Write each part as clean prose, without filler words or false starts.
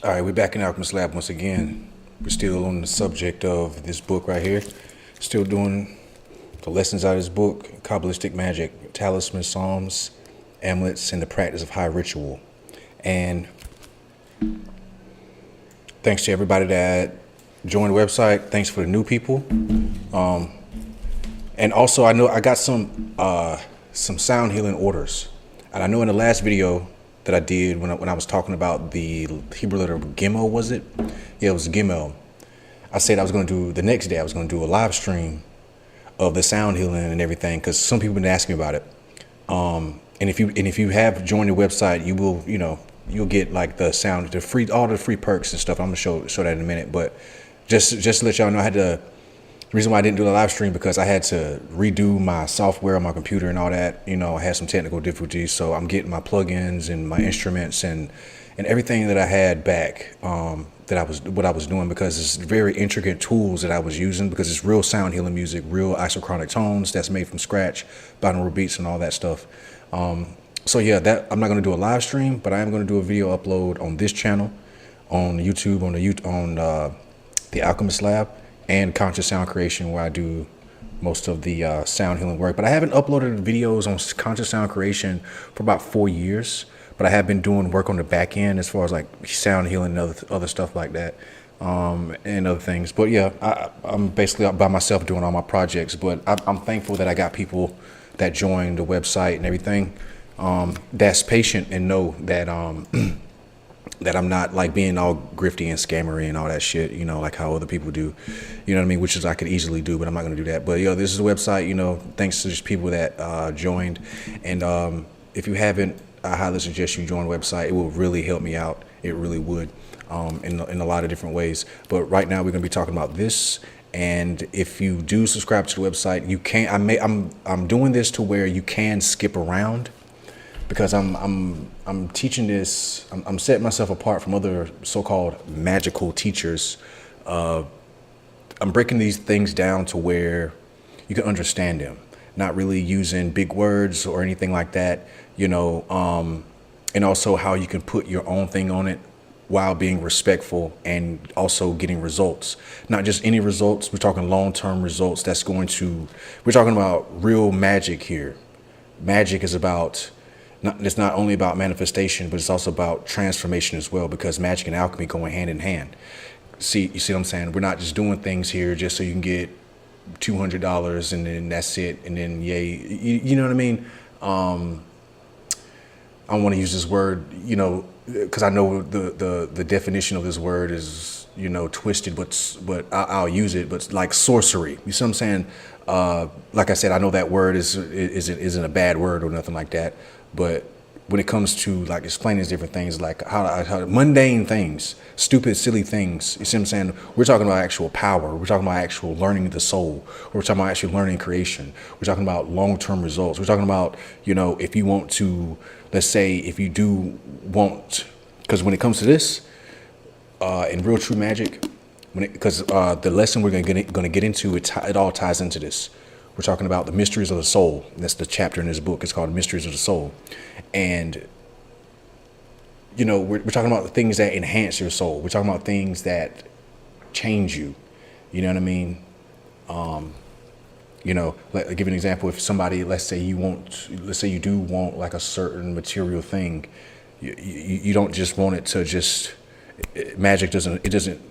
All right, we're back in Alchemist Lab once again. We're still on the subject of this book right here. Still doing the lessons out of this book, Qabbalistic Magick, Talismans, Psalms, Amulets, and the Practice of High Ritual. And thanks to everybody that joined the website. Thanks for the new people. And also, I know I got some sound healing orders. And I know in the last video that I did when I was talking about the Hebrew letter Gimel, was it? Yeah, it was Gimel. I said I was going to do, the next day I was going to do a live stream of the sound healing and everything, because some people have been asking me about it. And if you have joined the website, you will, you'll get like the sound, all the free perks and stuff. I'm gonna show that in a minute. But just to let y'all know, the reason why I didn't do the live stream, because I had to redo my software on my computer and all that. I had some technical difficulties, so I'm getting my plugins and my instruments and everything that I had back. What I was doing, because it's very intricate tools that I was using, because it's real sound healing music, real isochronic tones that's made from scratch, binaural beats and all that stuff. So yeah, that I'm not going to do a live stream, but I am going to do a video upload on this channel, on YouTube, on the Alchemist Lab, and Conscious Sound Creation, where I do most of the sound healing work. But I haven't uploaded videos on Conscious Sound Creation for about 4 years. But I have been doing work on the back end as far as like sound healing and other stuff like that, and other things. But yeah, I'm basically by myself doing all my projects. But I'm thankful that I got people that joined the website and everything, that's patient and know that that I'm not like being all grifty and scammery and all that shit, like how other people do, you know what I mean? Which is I could easily do, but I'm not going to do that. But this is a website, thanks to just people that joined. And if you haven't, I highly suggest you join the website. It will really help me out. It really would, in a lot of different ways. But right now we're going to be talking about this. And if you do subscribe to the website, you can. I'm doing this to where you can skip around, because I'm teaching this. I'm setting myself apart from other so-called magical teachers. I'm breaking these things down to where you can understand them, not really using big words or anything like that. And also how you can put your own thing on it while being respectful and also getting results. Not just any results, we're talking long-term results we're talking about real magic here. Magic is it's not only about manifestation, but it's also about transformation as well, because magic and alchemy go hand in hand. You see what I'm saying? We're not just doing things here just so you can get $200 and then that's it, and then yay, you know what I mean? I want to use this word, because I know the definition of this word is, twisted, but I'll use it. But like sorcery, you see what I'm saying? Like I said, I know that word isn't a bad word or nothing like that. But when it comes to like explaining these different things, like how mundane things, stupid, silly things, you see what I'm saying? We're talking about actual power. We're talking about actual learning the soul. We're talking about actually learning creation. We're talking about long-term results. We're talking about, if you want to, let's say, if you do want, because when it comes to this, in real true magic, because the lesson we're going to get into, it all ties into this. We're talking about the mysteries of the soul. That's the chapter in this book. It's called Mysteries of the Soul. And, we're talking about the things that enhance your soul. We're talking about things that change you. You know what I mean? I'll give you an example. If somebody, let's say you do want like a certain material thing, you don't just want it to just, magic doesn't,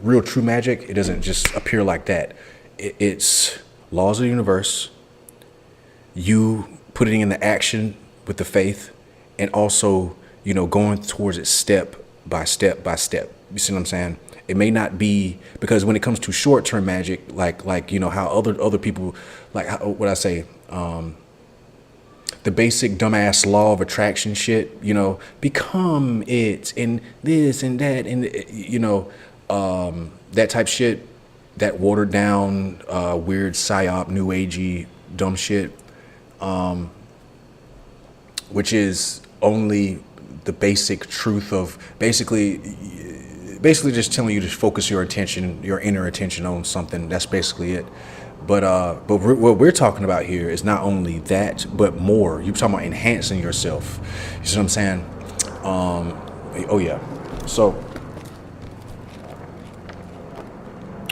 real true magic, it doesn't just appear like that. It's laws of the universe, you putting in the action with the faith, and also, going towards it step by step by step. You see what I'm saying? It may not be, because when it comes to short-term magic, like how other people, like what I say, the basic dumbass law of attraction shit, become it and this and that and that type shit, that watered down weird psyop new agey dumb shit, which is only the basic truth of basically just telling you to focus your attention, your inner attention on something. That's basically it. But what we're talking about here is not only that, but more. You're talking about enhancing yourself. You see what I'm saying? Oh yeah. So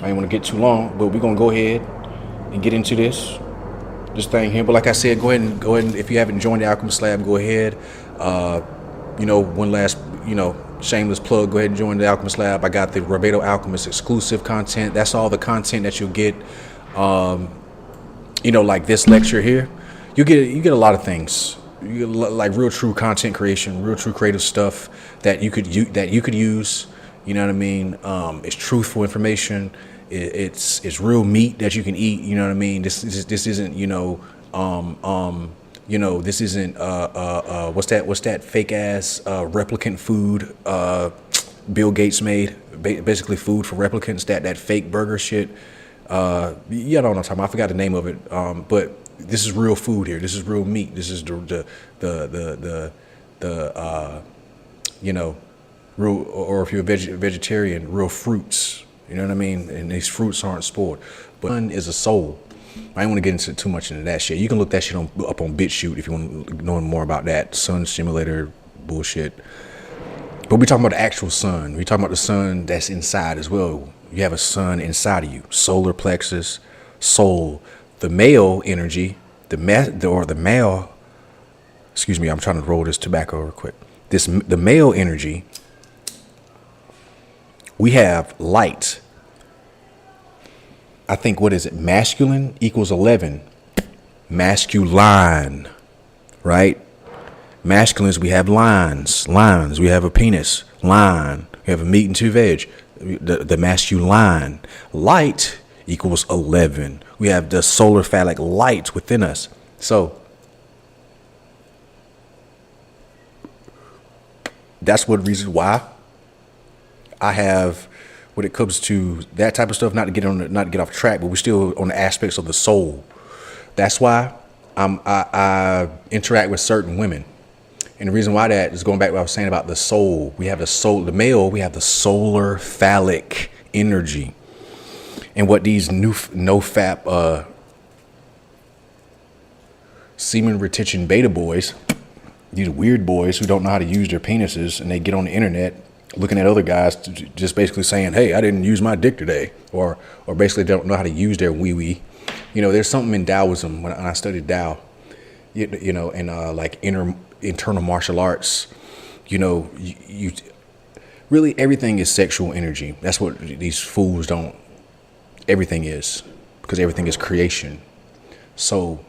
I ain't want to get too long, but we're gonna go ahead and get into this thing here. But like I said, go ahead and if you haven't joined the Alchemist Lab, go ahead. One last, shameless plug. Go ahead and join the Alchemist Lab. I got the Barbados Alchemist exclusive content. That's all the content that you'll get. Like this lecture here, you get a lot of things. You get like real true content creation, real true creative stuff that you could use. You know what I mean? It's truthful information. It's real meat that you can eat. You know what I mean? This isn't this isn't what's that fake ass replicant food Bill Gates made, basically food for replicants, that fake burger shit. You know what I'm talking about. I forgot the name of it. But this is real food here. This is real meat. This is the real, or if you're a vegetarian, real fruits. You know what I mean? And these fruits aren't spoiled. But sun is a soul. I don't want to get into too much into that shit. You can look that shit up on BitChute if you want to know more about that sun simulator bullshit. But we're talking about the actual sun. We're talking about the sun that's inside as well. You have a sun inside of you. Solar plexus, soul. The male energy, the male. Excuse me, I'm trying to roll this tobacco real quick. The male energy. We have light. I think, what is it? Masculine equals 11. Masculine, right? Masculines, we have lines. We have a penis. Line. We have a meat and two veg. The masculine. Light equals 11. We have the solar phallic light within us. So that's one reason why I have, when it comes to that type of stuff, not to get off track, but we're still on the aspects of the soul. That's why I interact with certain women. And the reason why that is going back to what I was saying about the soul. We have the male, we have the solar phallic energy. And what these no-fap semen retention beta boys, these weird boys who don't know how to use their penises, and they get on the internet looking at other guys just basically saying, hey, I didn't use my dick today, or basically don't know how to use their wee-wee. There's something in Taoism when I studied Tao, and like internal martial arts, you really, everything is sexual energy. That's what these fools don't. Everything is, because everything is creation. So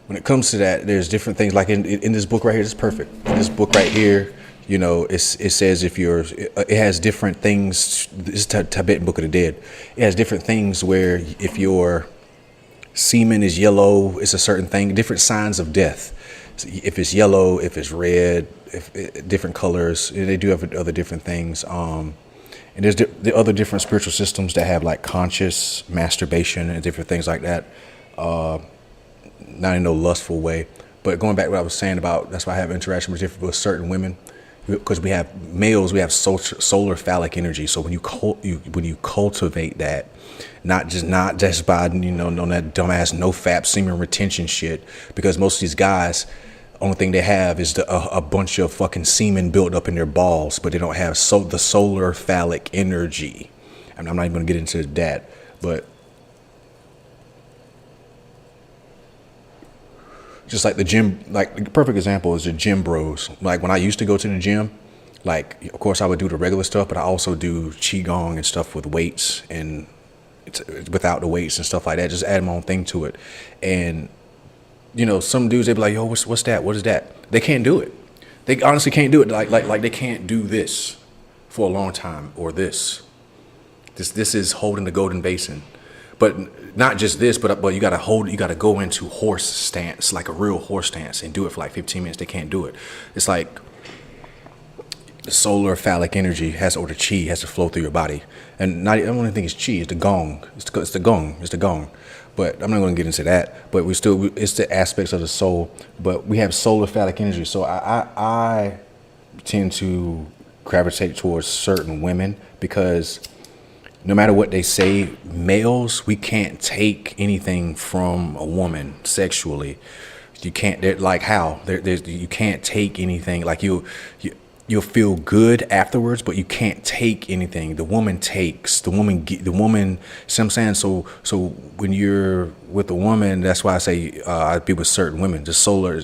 when it comes to that, there's different things. Like in this book right here, it's perfect. In this book right here, it says it has different things. This is Tibetan Book of the Dead. It has different things where if your semen is yellow, it's a certain thing. Different signs of death. If it's yellow, if it's red, different colors. They do have other different things. And there's the other different spiritual systems that have like conscious masturbation and different things like that. Not in no lustful way, but going back to what I was saying about, that's why I have interaction with certain women, because we have males, we have solar phallic energy. So when you cultivate that, not just by on that dumbass no-fap semen retention shit, because most of these guys, only thing they have is a bunch of fucking semen built up in their balls, but they don't have the solar phallic energy. And I'm not even gonna get into that, but just like the gym, like the perfect example is the gym bros. Like when I used to go to the gym, like of course I would do the regular stuff, but I also do qigong and stuff with weights and it's without the weights and stuff like that. Just add my own thing to it. And some dudes, they be like, yo, what's that? What is that? They can't do it. They honestly can't do it. Like they can't do this for a long time, or this is holding the golden basin. But not just this, but you gotta go into horse stance, like a real horse stance, and do it for like 15 minutes. They can't do it. It's like the solar phallic energy or the chi has to flow through your body. And I don't even think it's chi, it's the gong. It's the gong. But I'm not gonna get into that. But it's the aspects of the soul. But we have solar phallic energy. So I tend to gravitate towards certain women because no matter what they say, males, we can't take anything from a woman sexually. You can't. Like how? You can't take anything. Like you'll feel good afterwards, but you can't take anything. The woman takes. The woman. See what I'm saying? So when you're with a woman, that's why I say I be with certain women. The solar.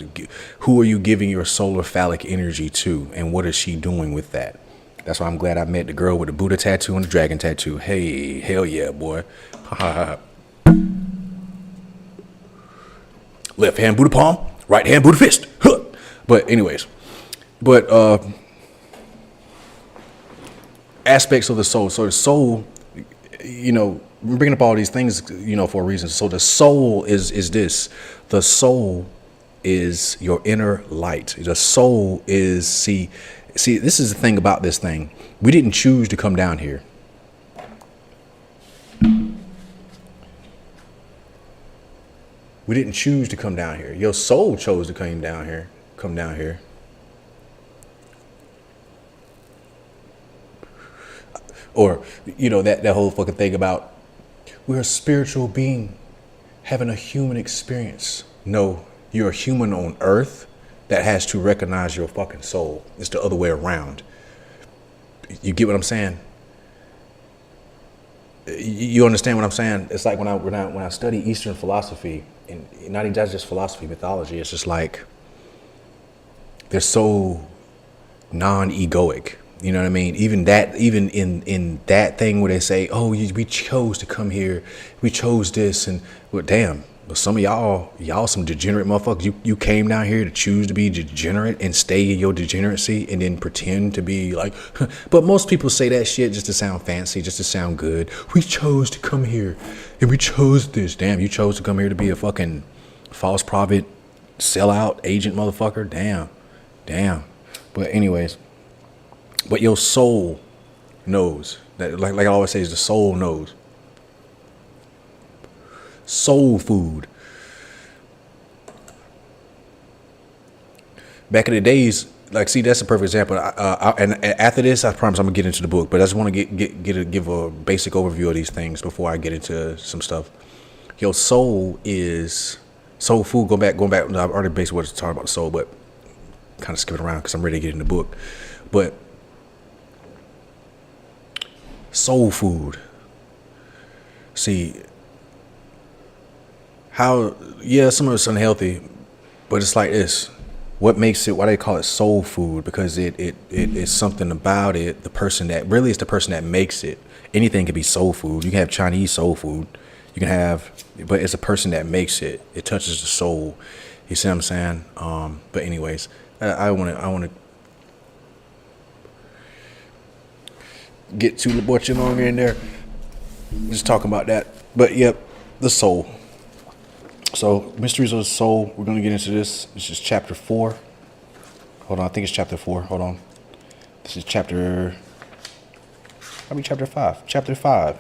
Who are you giving your solar phallic energy to, and what is she doing with that? That's why I'm glad I met the girl with the Buddha tattoo and the dragon tattoo. Hey, hell yeah, boy. Left hand Buddha palm, right hand Buddha fist. Huh. But anyways, aspects of the soul. So the soul, we're bringing up all these things, for a reason. So the soul is this. The soul is your inner light. The soul is, see, this is the thing about this thing. We didn't choose to come down here. We didn't choose to come down here. Your soul chose to come down here. Or, that whole fucking thing about we're a spiritual being having a human experience. No, you're a human on earth that has to recognize your fucking soul. It's the other way around. You get what I'm saying? You understand what I'm saying? It's like when I study Eastern philosophy, and not even just philosophy, mythology, it's just like they're so non-egoic. You know what I mean? Even in that thing where they say, "Oh, we chose to come here, we chose this," and well, damn. But some of y'all some degenerate motherfuckers. You came down here to choose to be degenerate and stay in your degeneracy and then pretend to be like, but most people say that shit just to sound fancy, just to sound good. We chose to come here and we chose this. Damn, you chose to come here to be a fucking false prophet, sellout, agent motherfucker. Damn. But anyways, but your soul knows that, like I always say, is the soul knows. Soul food. Back in the days, like, see, that's a perfect example. And after this, I promise I'm gonna get into the book, but I just want to give a basic overview of these things before I get into some stuff. Your soul is soul food. Going back. I've already basically was talking about the soul, but kind of skipping around because I'm ready to get in the book. But soul food. See. How, some of it's unhealthy, but it's like this. What makes it, why they call it soul food? Because it is something about it. The person that makes it. Anything can be soul food. You can have Chinese soul food. You can have, but it's a person that makes it. It touches the soul. You see what I'm saying? But anyways, I want to get too much longer in there. Just talking about that. But yep, the soul. So, Mysteries of the Soul, we're going to get into this. This is chapter 4. Hold on, I think it's chapter 4. Hold on. This is chapter 5. Chapter 5.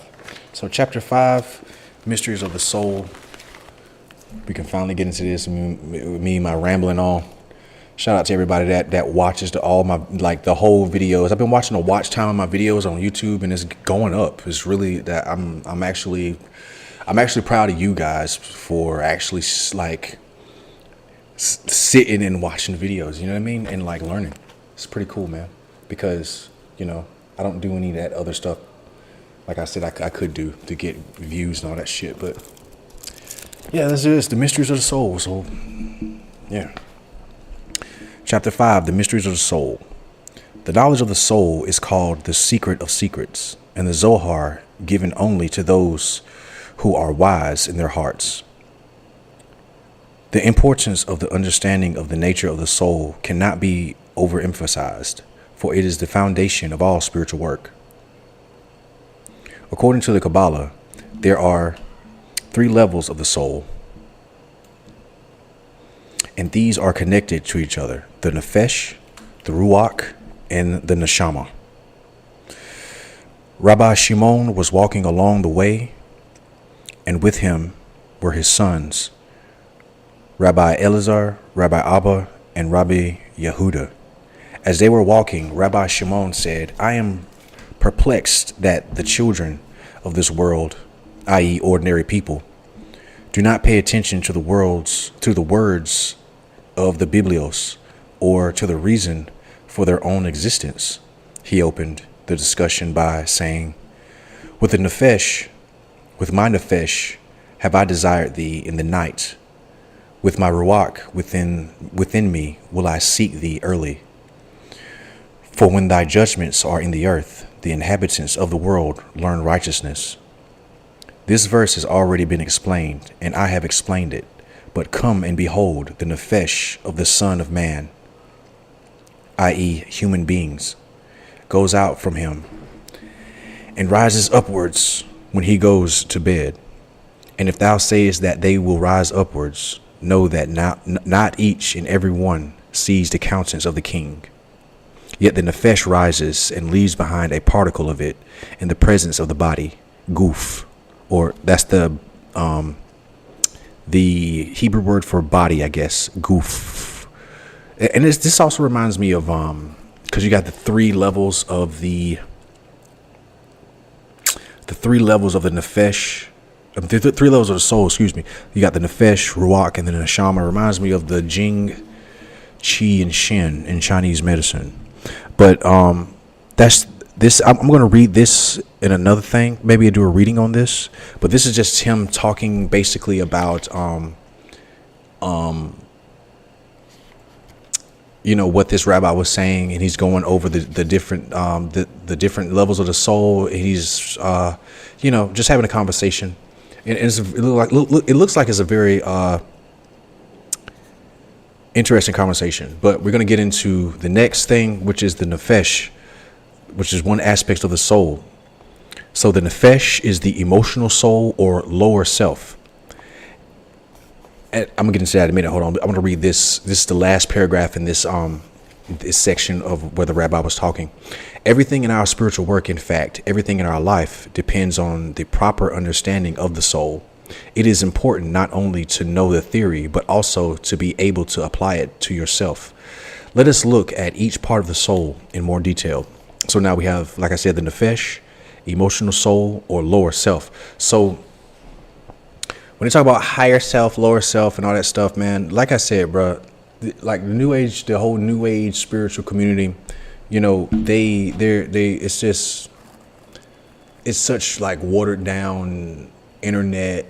So, chapter 5, Mysteries of the Soul. We can finally get into this. Me, my rambling on. Shout out to everybody that watches the whole videos. I've been watching the watch time of my videos on YouTube, and it's going up. It's really that I'm actually proud of you guys for actually sitting and watching videos, you know what I mean? And learning. It's pretty cool, man. Because, I don't do any of that other stuff. Like I said, I could do to get views and all that shit. But yeah, this is the Mysteries of the Soul. So yeah. Chapter 5, the Mysteries of the Soul. The knowledge of the soul is called the secret of secrets, and the Zohar given only to those who are wise in their hearts. The importance of the understanding of the nature of the soul cannot be overemphasized, for it is the foundation of all spiritual work. According to the Kabbalah, there are 3 levels of the soul, and these are connected to each other: the Nephesh, the Ruach, and the Neshama. Rabbi Shimon was walking along the way, and with him were his sons, Rabbi Elazar, Rabbi Abba, and Rabbi Yehuda. As they were walking, Rabbi Shimon said, "I am perplexed that the children of this world, i.e. ordinary people, do not pay attention to the words of the Biblios, or to the reason for their own existence. He opened the discussion by saying, with my Nephesh, have I desired thee in the night. With my Ruach within me will I seek thee early. For when thy judgments are in the earth, the inhabitants of the world learn righteousness. This verse has already been explained, and I have explained it. But come and behold the Nephesh of the Son of Man, i.e. human beings, goes out from him and rises upwards when he goes to bed. And if thou sayest that they will rise upwards, know that not each and every one sees the countenance of the king. Yet the Nephesh rises and leaves behind a particle of it in the presence of the body, guf, or that's the Hebrew word for body, I guess, guf. And this also reminds me of because you got the three levels of the Nephesh, the three levels of the soul, excuse me. You got the Nephesh, Ruach, and then the Neshama. It reminds me of the Jing, Qi, and Shen in Chinese medicine. But that's this. I'm going to read this in another thing. Maybe I do a reading on this. But this is just him talking basically about what this rabbi was saying, and he's going over the different the different levels of the soul. And he's just having a conversation, and it looks like it's a very interesting conversation. But we're going to get into the next thing, which is the Nephesh, which is one aspect of the soul. So the Nephesh is the emotional soul or lower self. And I'm gonna get into that in a minute. Hold on. I'm going to read this. This is the last paragraph in this section of where the rabbi was talking. Everything in our spiritual work, in fact, everything in our life depends on the proper understanding of the soul. It is important not only to know the theory, but also to be able to apply it to yourself. Let us look at each part of the soul in more detail. So now we have, like I said, the Nephesh, emotional soul, or lower self. So when you talk about higher self, lower self, and all that stuff, man, like I said, bro, like the New Age, the whole New Age spiritual community, it's such like watered down internet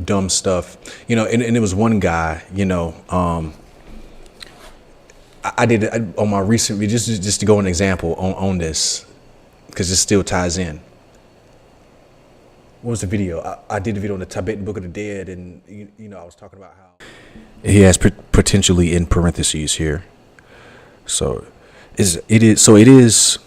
dumb stuff, and it was one guy, I did it on my recent, just to go an example on this, because it still ties in. What was the video? I did a video on the Tibetan Book of the Dead, and I was talking about how he has potentially in parentheses here. So it is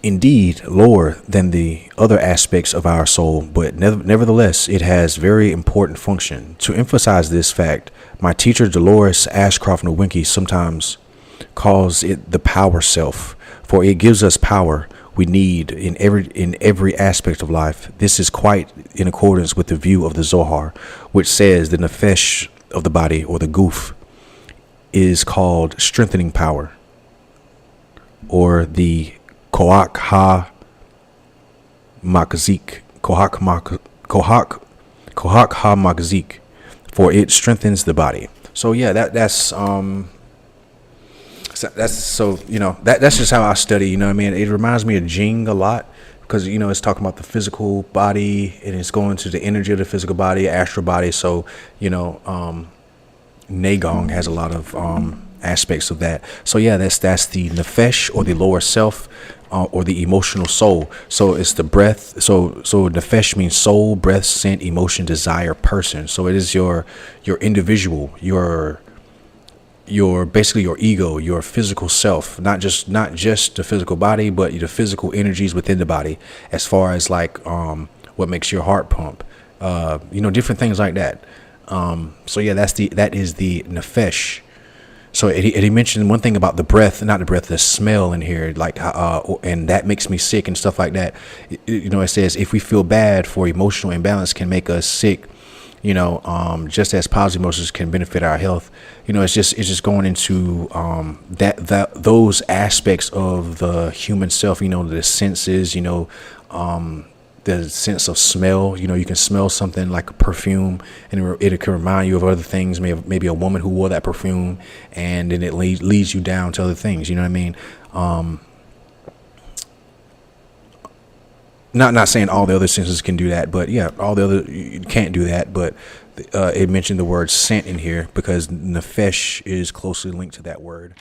indeed lower than the other aspects of our soul, but nevertheless, it has very important function. To emphasize this fact, my teacher Dolores Ashcroft Nowinski sometimes calls it the power self, for it gives us power we need in every aspect of life. This is quite in accordance with the view of the Zohar, which says the Nephesh of the body, or the guf, is called strengthening power, or the Kohak ha Makzik, Kohak ha Makzik, for it strengthens the body. So yeah, that's just how I study. It reminds me of Jing a lot, because it's talking about the physical body, and it's going to the energy of the physical body, astral body. So Nagong has a lot of aspects of that. So yeah, that's the Nephesh, or the lower self, or the emotional soul. So it's the breath. So Nephesh means soul, breath, scent, emotion, desire, person. So it is your individual, your basically your ego, your physical self, not just the physical body, but the physical energies within the body, as far as like what makes your heart pump, different things like that. So yeah, that is the Nephesh. So he mentioned one thing about the breath, not the breath, the smell in here, like and that makes me sick and stuff like that. It says if we feel bad, for emotional imbalance can make us sick. Just as positive emotions can benefit our health. It's just going into those aspects of the human self. The senses. The sense of smell. You can smell something like a perfume, and it can remind you of other things. Maybe a woman who wore that perfume, and then it leads you down to other things. You know what I mean? Not saying all the other senses can do that, but yeah, all the other you can't do that. But it mentioned the word scent in here because Nephesh is closely linked to that word.